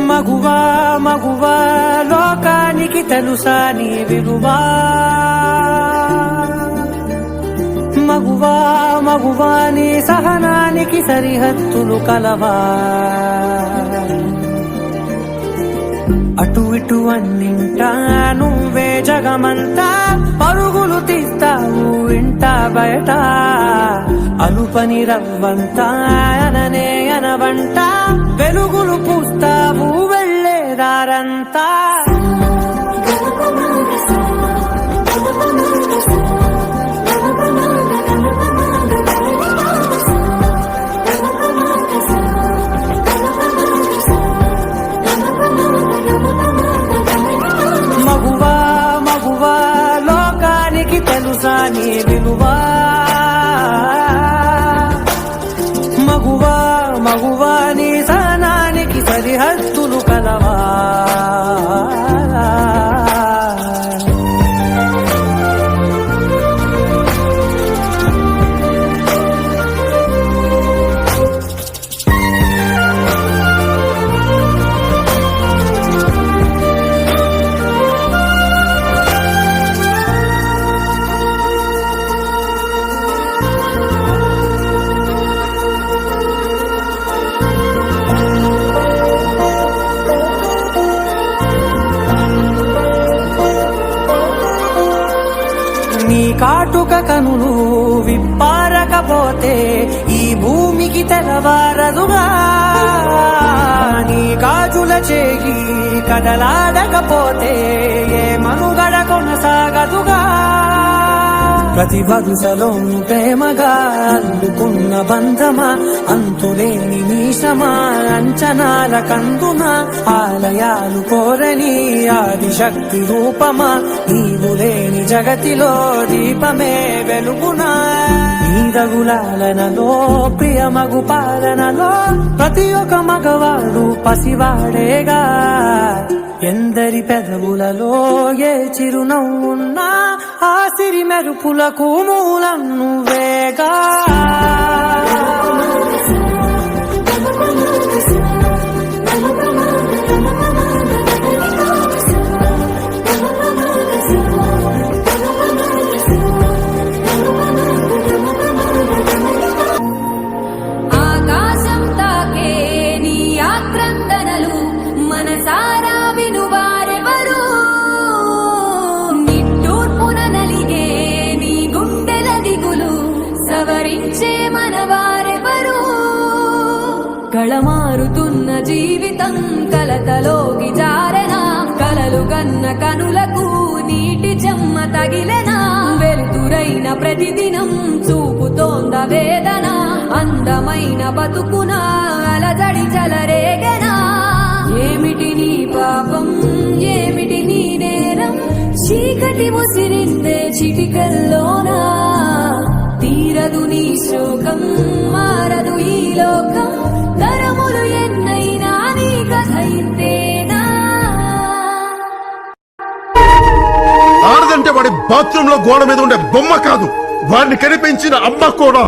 మగువా మగువా లోకానికి తెలుసా నీ విలువా మగువా మగువా నీ సహనానికి సరిహద్దులు కలవా అటు ఇటు అన్నింటా నువ్వే జగమంతా పరుగులు తీస్తావు ఇంట బయట అలుపని రవ్వంతా అననే అనవంట వెలుగులు పూస్తావు వెళ్ళేదారంతా మగువా మగువా లోకానికి తెలుసా నీ విలువా మగువా మగువా నీ సహనానికి సరిహద్దులు కలవా నీ కాటుక కనులు విప్పారకపోతే ఈ భూమికి తెలవారదుగా నీ గాజుల చేయి కదలాడకపోతే ఏ మనుగడ కొనసాగదుగా ప్రతి వరుసలో ప్రేమగా అల్లుకున్న బంధమా అంతులేని నీశమా అంచనాల కందున ఆలయాలు కోరని ఆదిశక్తి రూపమా నీవు లేని జగతిలో దీపమే వెలుగునా నీరగులాలనలో ప్రియమగు పాలనలో ప్రతి ఒక్క మగవాడు పసివాడేగా ఎందరి పెదవులలో ఏ చిరునవ్వున్నా ఆ సిరి మెరుపులకు మూలం నువ్వేగా ఆకాశం తాకే నీ ఆక్రందనలు మనసారా వినువారెవరు నిట్టూర్పున నలిగే నీ గుండెల దిగులు సవరించే మనవారెవరు కళమారుతున్న జీవితం కలతలోకి జారెనా కలలు గన్న కనులకు నీటి చెమ్మ తగిలెనా వెలుతురైన ప్రతిదినం చూపుతోంద వేదన అందమైన బతుకున అలజడి చలరేగనా ఏమిటి నీ పాపం ఏమిటి నీ నేరం చీకటి ముసిరిందే చిటికల్లోనా తీరదు నీ శోకం మారదు ఈ లోకం తరములు ఎన్నైనా నీ కథ ఇంతేనా ఆడదంటే వాడి బాత్రూమ్ లో గోడ మీద ఉండే బొమ్మ కాదు, వాడిని కనిపించిన అమ్మ కూడా.